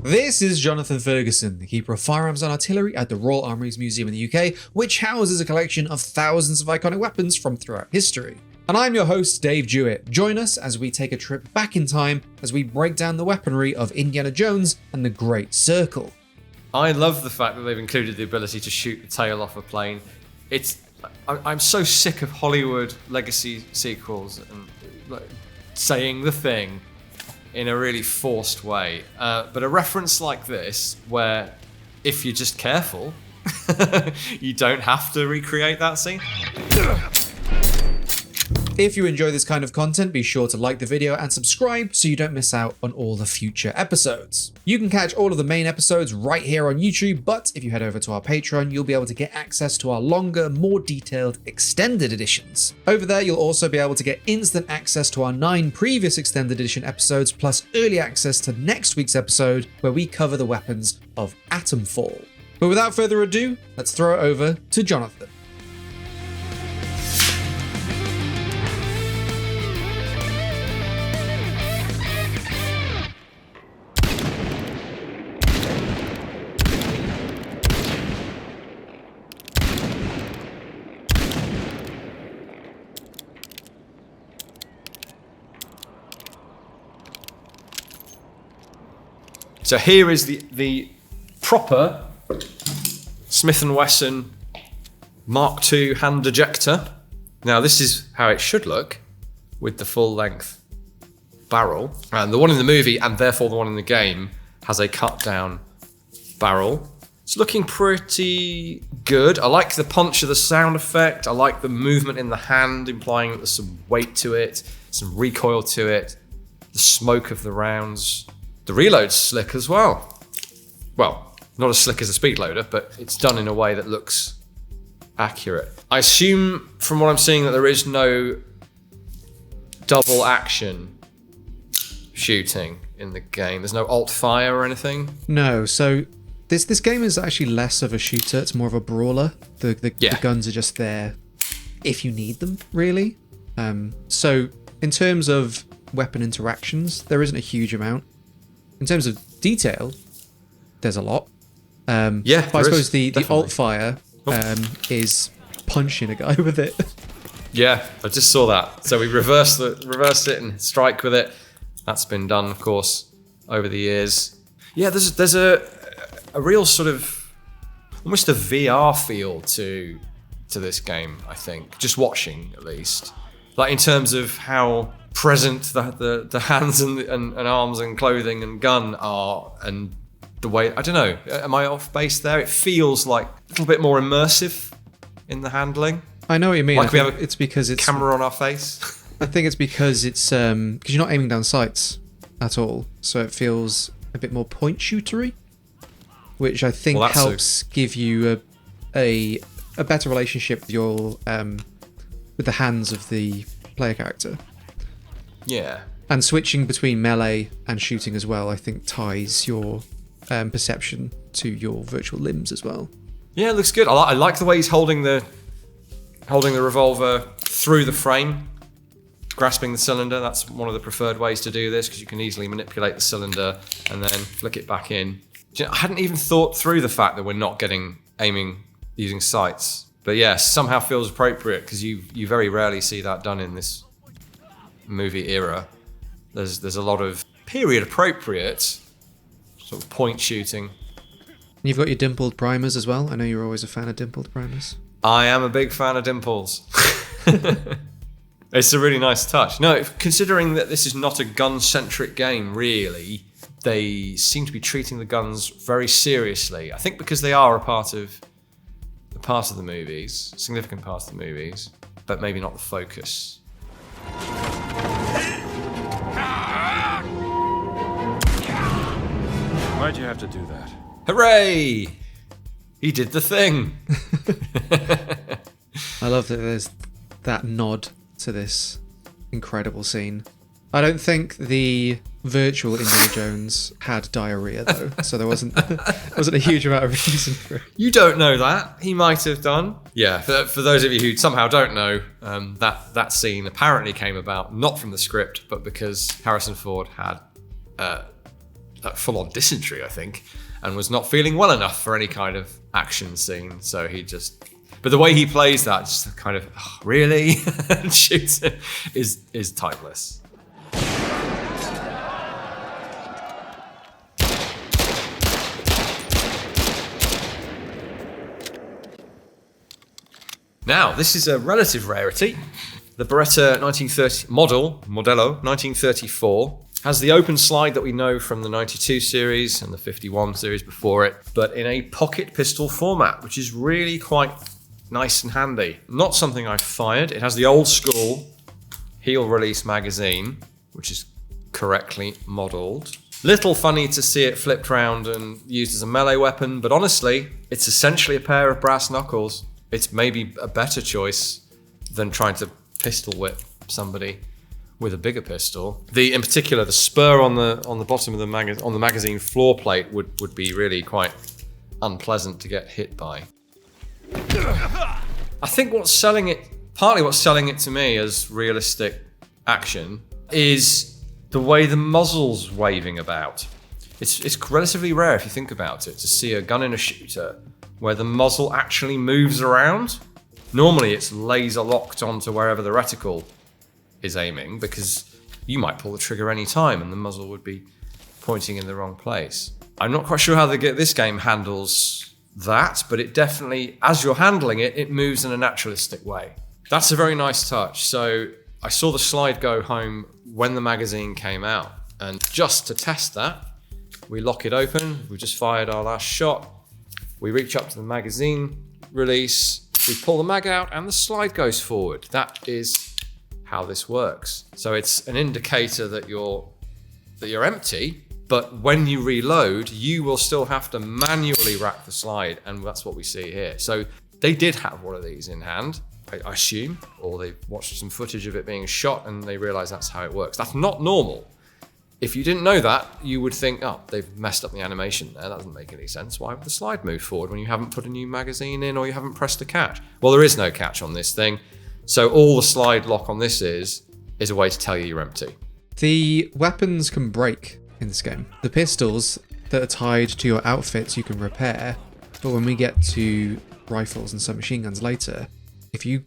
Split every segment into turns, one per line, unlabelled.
This is Jonathan Ferguson, the Keeper of Firearms and Artillery at the Royal Armouries Museum in the UK, which houses a collection of thousands of iconic weapons from throughout history. And I'm your host, Dave Jewett. Join us as we take a trip back in time as we break down the weaponry of Indiana Jones and the Great Circle.
I love the fact that they've included the ability to shoot the tail off a plane. I'm so sick of Hollywood legacy sequels and saying the thing in a really forced way. But a reference like this, where if you're just careful, you don't have to recreate that scene.
If you enjoy this kind of content, be sure to like the video and subscribe so you don't miss out on all the future episodes. You can catch all of the main episodes right here on YouTube, but if you head over to our Patreon, you'll be able to get access to our longer, more detailed, extended editions. Over there, you'll also be able to get instant access to our 9 previous extended edition episodes, plus early access to next week's episode, where we cover the weapons of Atomfall. But without further ado, let's throw it over to Jonathan.
So here is the proper Smith & Wesson Mark II hand ejector. Now this is how it should look with the full length barrel. And the one in the movie, and therefore the one in the game, has a cut down barrel. It's looking pretty good. I like the punch of the sound effect. I like the movement in the hand, implying that there's some weight to it, some recoil to it, the smoke of the rounds. The reload's slick as well. Well, not as slick as a speed loader, but it's done in a way that looks accurate. I assume from what I'm seeing that there is no double action shooting in the game. There's no alt fire or anything.
No, so this game is actually less of a shooter. It's more of a brawler. The guns are just there if you need them, really. So in terms of weapon interactions, there isn't a huge amount. In terms of detail, there's a lot. But I suppose the alt fire is punching a guy with it.
Yeah, I just saw that. So we reverse it and strike with it. That's been done, of course, over the years. Yeah, there's a real sort of almost a VR feel to this game, I think. Just watching, at least. Like in terms of how present the hands and arms and clothing and gun are, and the way, I don't know, am I off base there? It feels like a little bit more immersive in the handling.
I know what you mean.
Like we have
it's because it's
camera on our face.
I think it's because it's because you're not aiming down sights at all, so it feels a bit more point shootery, which I think helps give you a better relationship with your with the hands of the player character.
Yeah.
And switching between melee and shooting as well, I think ties your perception to your virtual limbs as well.
Yeah, it looks good. I like the way he's holding the revolver through the frame, grasping the cylinder. That's one of the preferred ways to do this, because you can easily manipulate the cylinder and then flick it back in. I hadn't even thought through the fact that we're not getting aiming using sights. But yeah, somehow feels appropriate, because you very rarely see that done in this movie era. There's a lot of period appropriate sort of point shooting.
You've got your dimpled primers as well. I know you're always a fan of dimpled primers.
I am a big fan of dimples. It's a really nice touch. No, considering that this is not a gun-centric game, really, they seem to be treating the guns very seriously. I think because they are a part of the movies, significant part of the movies, but maybe not the focus.
Why'd you have to do that?
Hooray! He did the thing.
I love that there's that nod to this incredible scene. I don't think the virtual Indiana Jones had diarrhea though, so there wasn't a huge amount of reason for it.
You don't know that. He might have done. Yeah, for those of you who somehow don't know, that scene apparently came about not from the script, but because Harrison Ford had full-on dysentery, I think, and was not feeling well enough for any kind of action scene. So he just, but the way he plays that, just kind of, oh, really, and shoots it, is timeless. Now, this is a relative rarity. The Beretta Modello 1934 has the open slide that we know from the 92 series and the 51 series before it, but in a pocket pistol format, which is really quite nice and handy. Not something I've fired. It has the old school heel release magazine, which is correctly modeled. Little funny to see it flipped round and used as a melee weapon, but honestly, it's essentially a pair of brass knuckles. It's maybe a better choice than trying to pistol whip somebody with a bigger pistol. In particular, the spur on the bottom of the magazine floor plate would be really quite unpleasant to get hit by. I think partly what's selling it to me as realistic action is the way the muzzle's waving about. It's relatively rare if you think about it to see a gun in a shooter where the muzzle actually moves around. Normally it's laser locked onto wherever the reticle is aiming, because you might pull the trigger any time and the muzzle would be pointing in the wrong place. I'm not quite sure how this game handles that, but it definitely, as you're handling it, it moves in a naturalistic way. That's a very nice touch. So I saw the slide go home when the magazine came out, and just to test that, we lock it open. We just fired our last shot. We reach up to the magazine release, we pull the mag out, and the slide goes forward. That is how this works. So it's an indicator that you're empty, but when you reload, you will still have to manually rack the slide, and that's what we see here. So they did have one of these in hand, I assume, or they watched some footage of it being shot and they realized that's how it works. That's not normal. If you didn't know that, you would think, oh, they've messed up the animation there. That doesn't make any sense. Why would the slide move forward when you haven't put a new magazine in or you haven't pressed a catch? Well, there is no catch on this thing. So all the slide lock on this is a way to tell you you're empty.
The weapons can break in this game. The pistols that are tied to your outfits you can repair, but when we get to rifles and submachine guns later, if you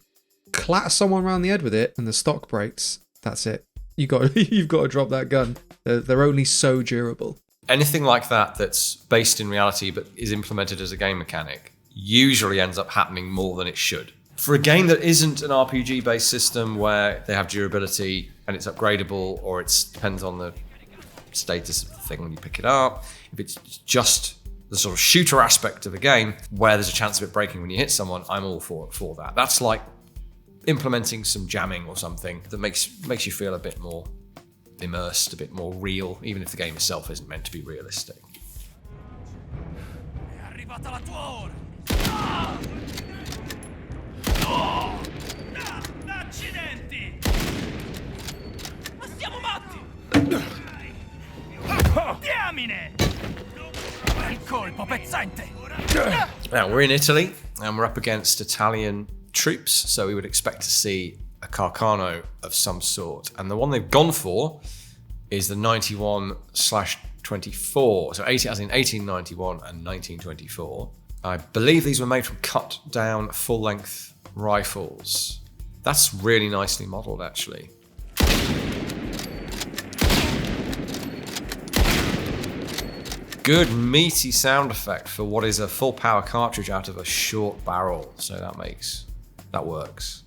clatter someone around the head with it and the stock breaks, that's it. You've got to drop that gun. They're only so durable.
Anything like that that's based in reality but is implemented as a game mechanic usually ends up happening more than it should. For a game that isn't an RPG-based system where they have durability and it's upgradable, or it depends on the status of the thing when you pick it up, if it's just the sort of shooter aspect of the game where there's a chance of it breaking when you hit someone, I'm all for that. That's like implementing some jamming or something that makes you feel a bit more immersed, a bit more real, even if the game itself isn't meant to be realistic. Now we're in Italy and we're up against Italian troops, so we would expect to see a Carcano of some sort, and the one they've gone for is the 91/24, so 80 as in 1891 and 1924. I believe these were made from cut down full-length rifles. That's really nicely modelled, actually. Good meaty sound effect for what is a full power cartridge out of a short barrel, so that works.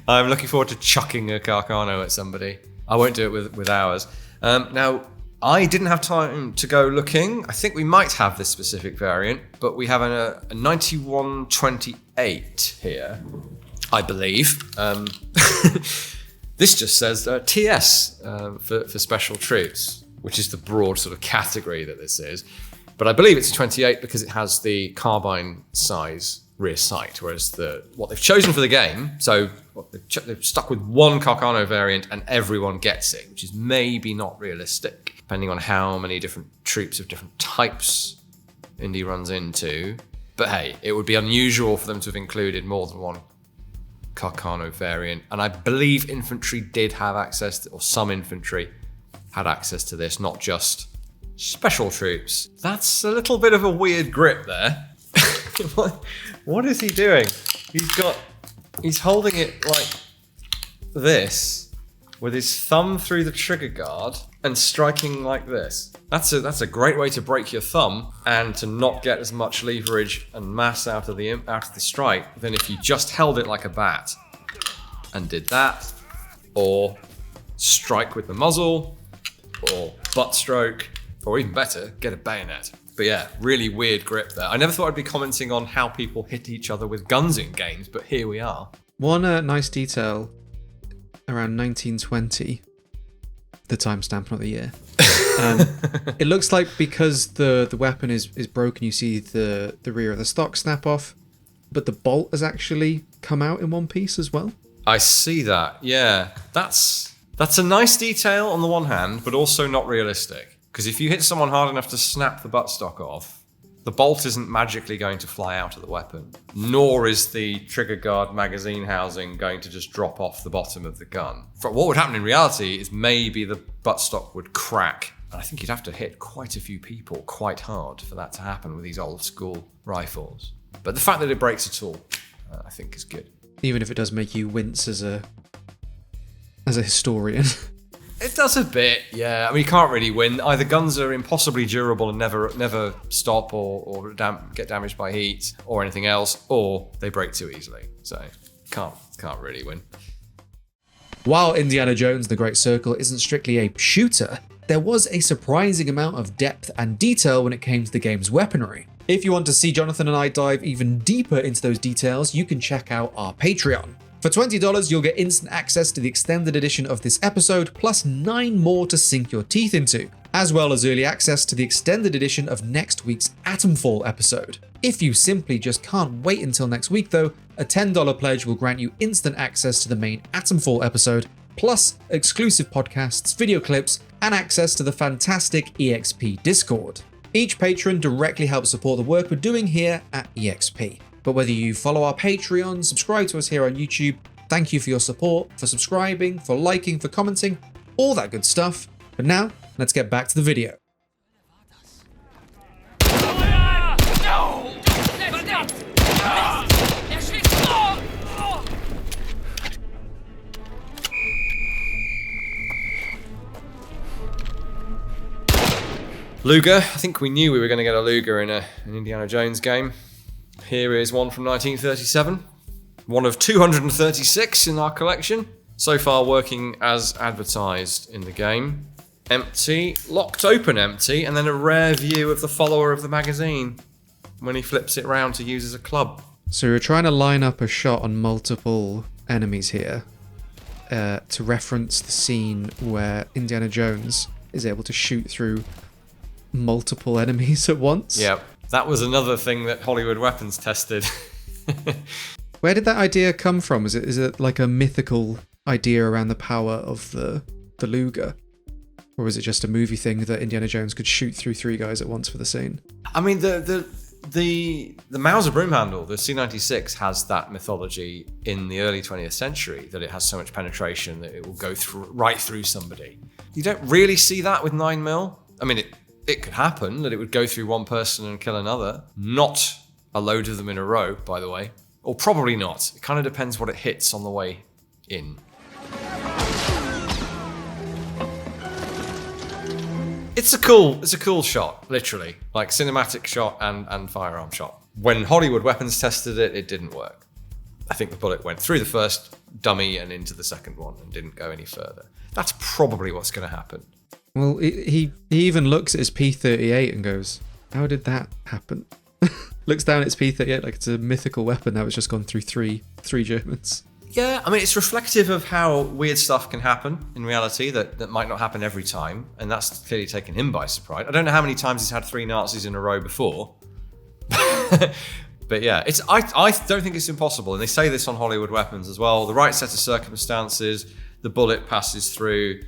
I'm looking forward to chucking a Carcano at somebody. I won't do it with ours. Now, I didn't have time to go looking. I think we might have this specific variant, but we have a 9128 here, I believe. This just says TS for special troops, which is the broad sort of category that this is. But I believe it's a 28 because it has the carbine size rear sight, whereas what they've chosen for the game, so they've stuck with one Carcano variant and everyone gets it, which is maybe not realistic, depending on how many different troops of different types Indy runs into. But hey, it would be unusual for them to have included more than one Carcano variant, and I believe infantry did have access to, or some infantry had access to this, not just special troops. That's a little bit of a weird grip there. What is he doing? He's holding it like this with his thumb through the trigger guard and striking like this. That's a great way to break your thumb and to not get as much leverage and mass out of the strike than if you just held it like a bat and did that, or strike with the muzzle, or butt stroke, or even better, get a bayonet. But yeah, really weird grip there. I never thought I'd be commenting on how people hit each other with guns in games, but here we are.
One nice detail around 1920, the timestamp, not the year. It looks like because the weapon is broken, you see the rear of the stock snap off, but the bolt has actually come out in one piece as well.
I see that, yeah. That's a nice detail on the one hand, but also not realistic. Because if you hit someone hard enough to snap the buttstock off, the bolt isn't magically going to fly out of the weapon, nor is the trigger guard magazine housing going to just drop off the bottom of the gun. What would happen in reality is maybe the buttstock would crack, and I think you'd have to hit quite a few people quite hard for that to happen with these old school rifles. But the fact that it breaks at all, I think is good.
Even if it does make you wince as a historian.
It does a bit, yeah. I mean, you can't really win. Either guns are impossibly durable and never stop or get damaged by heat or anything else, or they break too easily. So can't really win.
While Indiana Jones The Great Circle isn't strictly a shooter, there was a surprising amount of depth and detail when it came to the game's weaponry. If you want to see Jonathan and I dive even deeper into those details, you can check out our Patreon. For $20, you'll get instant access to the extended edition of this episode, plus 9 more to sink your teeth into, as well as early access to the extended edition of next week's Atomfall episode. If you simply just can't wait until next week though, a $10 pledge will grant you instant access to the main Atomfall episode, plus exclusive podcasts, video clips, and access to the fantastic EXP Discord. Each patron directly helps support the work we're doing here at EXP. But whether you follow our Patreon, subscribe to us here on YouTube, thank you for your support, for subscribing, for liking, for commenting, all that good stuff. But now, let's get back to the video.
Luger. I think we knew we were going to get a Luger in an Indiana Jones game. Here is one from 1937, one of 236 in our collection. So far working as advertised in the game. Empty, locked open empty, and then a rare view of the follower of the magazine when he flips it round to use as a club.
So we're trying to line up a shot on multiple enemies here to reference the scene where Indiana Jones is able to shoot through multiple enemies at once.
Yep. That was another thing that Hollywood Weapons tested.
Where did that idea come from? Is it like a mythical idea around the power of the Luger? Or was it just a movie thing that Indiana Jones could shoot through 3 guys at once for the scene?
I mean, the Mauser broom handle, the C96, has that mythology in the early 20th century, that it has so much penetration that it will go right through somebody. You don't really see that with 9mm. I mean, it could happen that it would go through one person and kill another. Not a load of them in a row, by the way. Or probably not. It kind of depends what it hits on the way in. It's a cool shot, literally. Like cinematic shot and firearm shot. When Hollywood Weapons tested it, it didn't work. I think the bullet went through the first dummy and into the second one and didn't go any further. That's probably what's going to happen.
Well, he even looks at his P08 and goes, how did that happen? Looks down at his P38 like it's a mythical weapon that was just gone through three Germans.
Yeah, I mean, it's reflective of how weird stuff can happen in reality that might not happen every time, and that's clearly taken him by surprise. I don't know how many times he's had 3 Nazis in a row before. But yeah, I don't think it's impossible, and they say this on Hollywood Weapons as well. The right set of circumstances, the bullet passes through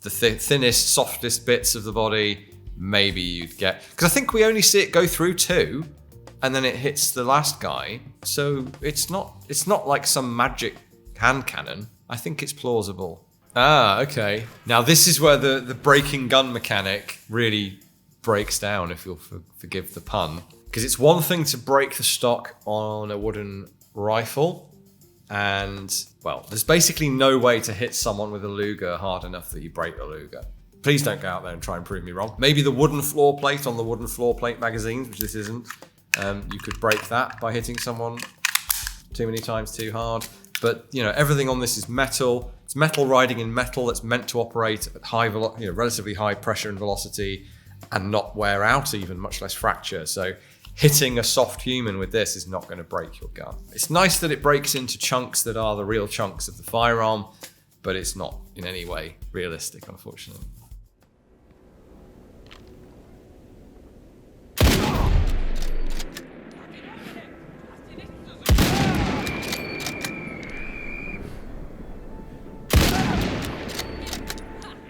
the thinnest, softest bits of the body, maybe you'd get... Because I think we only see it go through 2, and then it hits the last guy. So it's not like some magic hand cannon. I think it's plausible. Ah, okay. Now this is where the breaking gun mechanic really breaks down, if you'll forgive the pun. Because it's one thing to break the stock on a wooden rifle, and, well, there's basically no way to hit someone with a Luger hard enough that you break the Luger. Please don't go out there and try and prove me wrong. Maybe the wooden floor plate on the wooden floor plate magazines, which this isn't, you could break that by hitting someone too many times too hard. But, you know, everything on this is metal. It's metal riding in metal that's meant to operate at relatively high pressure and velocity and not wear out even, much less fracture. So hitting a soft human with this is not going to break your gun. It's nice that it breaks into chunks that are the real chunks of the firearm, but it's not in any way realistic, unfortunately.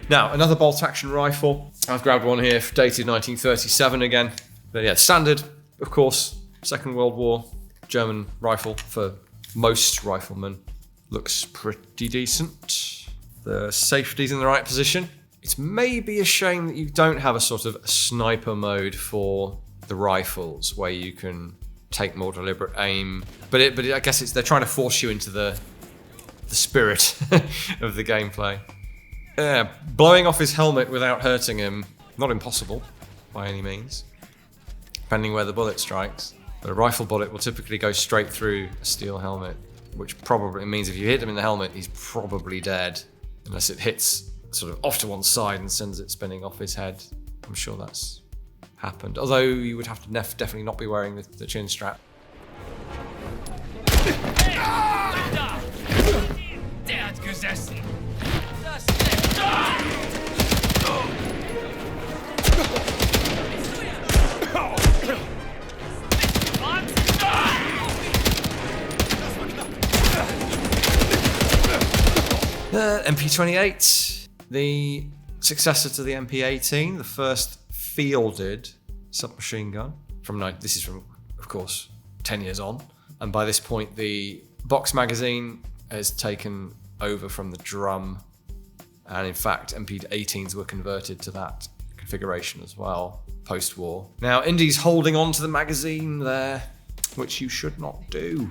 Now, another bolt-action rifle. I've grabbed one here, dated 1937 again. But yeah, standard, of course, Second World War, German rifle for most riflemen. Looks pretty decent. The safety's in the right position. It's maybe a shame that you don't have a sort of sniper mode for the rifles, where you can take more deliberate aim. But I guess they're trying to force you into the spirit of the gameplay. Yeah, blowing off his helmet without hurting him, not impossible by any means, depending where the bullet strikes. But a rifle bullet will typically go straight through a steel helmet, which probably means if you hit him in the helmet, he's probably dead, unless it hits sort of off to one side and sends it spinning off his head. I'm sure that's happened, although you would have to definitely not be wearing the chin strap.
Der hat gesessen.
MkII, the successor to the MkII, the first fielded submachine gun. This is from, of course, 10 years on. And by this point, the box magazine has taken over from the drum. And in fact, MkIIs were converted to that configuration as well, post-war. Now, Indy's holding on to the magazine there, which you should not do.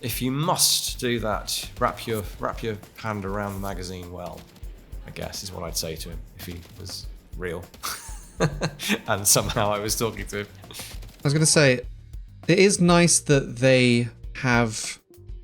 If you must do that, wrap your hand around the magazine well, I guess, is what I'd say to him if he was real. And somehow I was talking to him.
I was going to say, it is nice that they have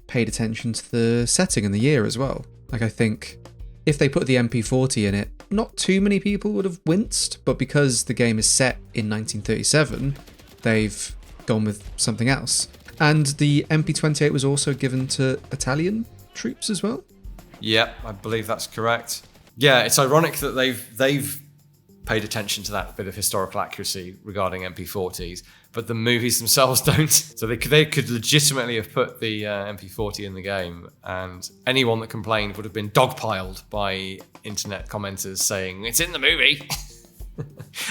paid attention to the setting and the year as well. Like, I think if they put the MP40 in it, not too many people would have winced, but because the game is set in 1937, they've gone with something else. And the MP28 was also given to Italian troops as well?
Yep, I believe that's correct. Yeah, it's ironic that they've paid attention to that bit of historical accuracy regarding MP40s, but the movies themselves don't. So they could legitimately have put the MP40 in the game, and anyone that complained would have been dogpiled by internet commenters saying, it's in the movie.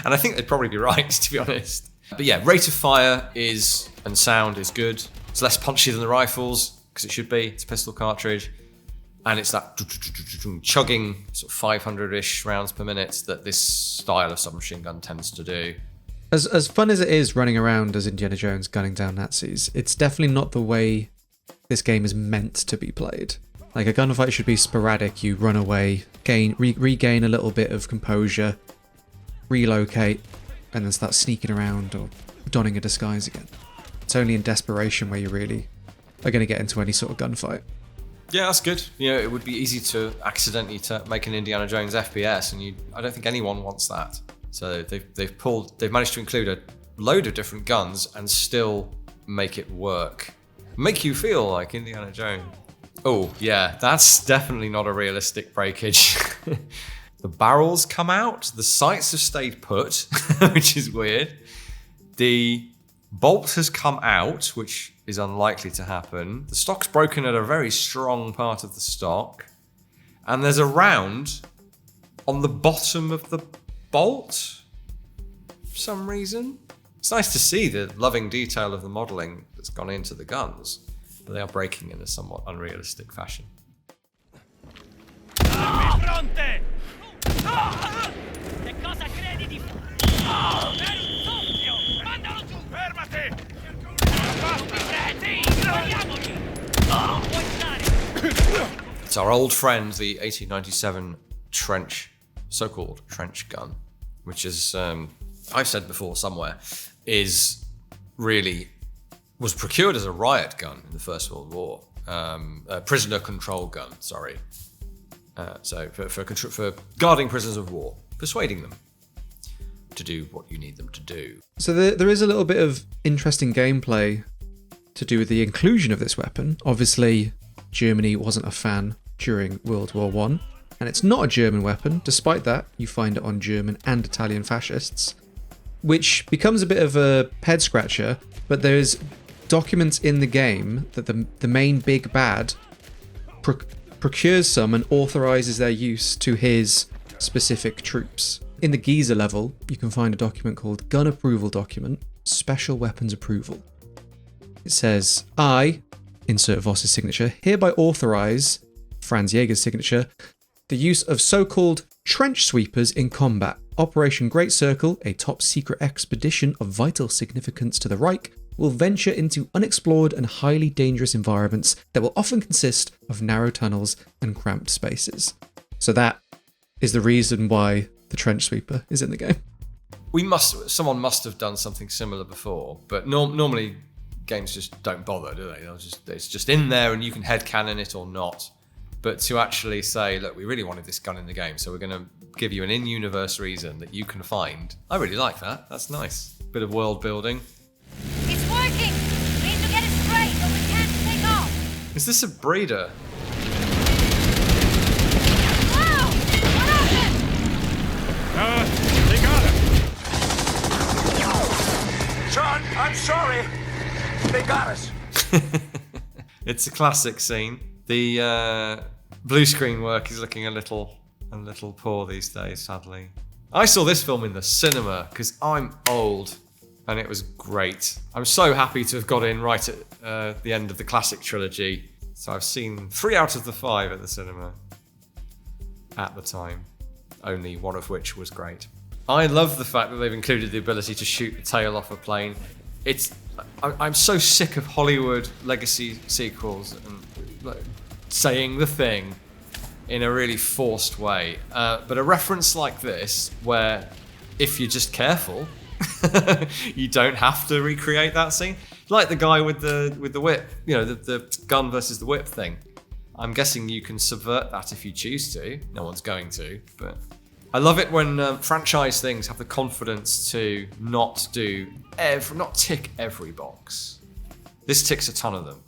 And I think they'd probably be right, to be honest. But yeah, rate of fire and sound is good. It's less punchy than the rifles, because it should be. It's a pistol cartridge. And it's that chugging sort of 500-ish rounds per minute that this style of submachine gun tends to do.
As fun as it is running around as Indiana Jones gunning down Nazis, it's definitely not the way this game is meant to be played. Like, a gunfight should be sporadic. You run away, regain a little bit of composure, relocate, and then start sneaking around or donning a disguise again. It's only in desperation where you really are going to get into any sort of gunfight.
Yeah, that's good. You know, it would be easy to accidentally make an Indiana Jones FPS, and I don't think anyone wants that. So they've managed to include a load of different guns and still make it work. Make you feel like Indiana Jones. Oh, yeah, that's definitely not a realistic breakage. The barrels come out, the sights have stayed put, which is weird. The bolt has come out, which is unlikely to happen. The stock's broken at a very strong part of the stock. And there's a round on the bottom of the bolt for some reason. It's nice to see the loving detail of the modelling that's gone into the guns, but they are breaking in a somewhat unrealistic fashion.
fronte! Che cosa credi di fare? Per un soffio! Mandalo giù! Fermati! Basta! Guardiamoli! Non puoi stare!
It's our old friend, the 1897 so-called trench gun, which is, I've said before somewhere, was procured as a riot gun in the First World War. A prisoner control gun, sorry. So for guarding prisoners of war, persuading them to do what you need them to do.
So there is a little bit of interesting gameplay to do with the inclusion of this weapon. Obviously, Germany wasn't a fan during World War I, and it's not a German weapon. Despite that, you find it on German and Italian fascists, which becomes a bit of a head scratcher, but there's documents in the game that the main big bad procures some and authorizes their use to his specific troops. In the Giza level, you can find a document called Gun Approval Document, Special Weapons Approval. It says, I, insert Voss's signature, hereby authorize, Franz Jaeger's signature, the use of so-called trench sweepers in combat. Operation Great Circle, a top secret expedition of vital significance to the Reich, will venture into unexplored and highly dangerous environments that will often consist of narrow tunnels and cramped spaces. So that is the reason why the trench sweeper is in the game.
Someone must have done something similar before, but normally games just don't bother, do they? It's just in there and you can headcanon it or not. But to actually say, look, we really wanted this gun in the game, so we're going to give you an in-universe reason that you can find. I really like that. That's nice. Bit of world building.
It's working! We need to get it straight or we can't take off!
Is this a breeder?
Wow! What happened?
They got him!
John, I'm sorry. They got us.
It's a classic scene. The blue screen work is looking a little poor these days, sadly. I saw this film in the cinema because I'm old. And it was great. I'm so happy to have got in right at the end of the classic trilogy. So I've seen 3 out of the 5 at the cinema at the time, only one of which was great. I love the fact that they've included the ability to shoot the tail off a plane. I'm so sick of Hollywood legacy sequels and saying the thing in a really forced way. But a reference like this, where if you're just careful, you don't have to recreate that scene. Like the guy with the whip, the gun versus the whip thing. I'm guessing you can subvert that if you choose to. No one's going to, but I love it when franchise things have the confidence to not tick every box. This ticks a ton of them,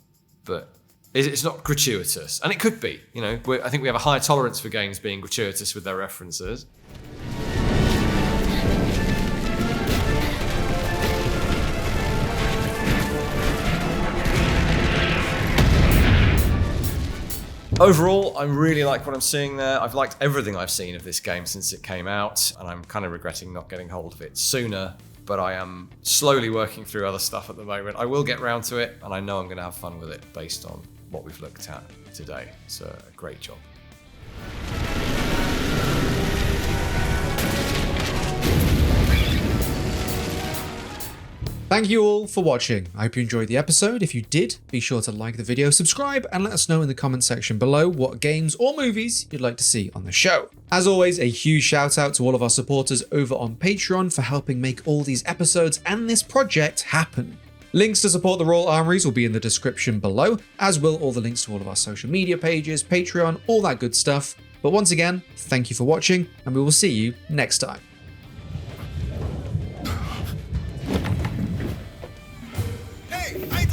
but it's not gratuitous, and it could be. I think we have a higher tolerance for games being gratuitous with their references. Overall, I really like what I'm seeing there. I've liked everything I've seen of this game since it came out, and I'm kind of regretting not getting hold of it sooner, but I am slowly working through other stuff at the moment. I will get round to it, and I know I'm going to have fun with it based on what we've looked at today. So, a great job.
Thank you all for watching. I hope you enjoyed the episode. If you did, be sure to like the video, subscribe, and let us know in the comment section below what games or movies you'd like to see on the show. As always, a huge shout out to all of our supporters over on Patreon for helping make all these episodes and this project happen. Links to support the Royal Armouries will be in the description below, as will all the links to all of our social media pages, Patreon, all that good stuff. But once again, thank you for watching, and we will see you next time.
Hey, I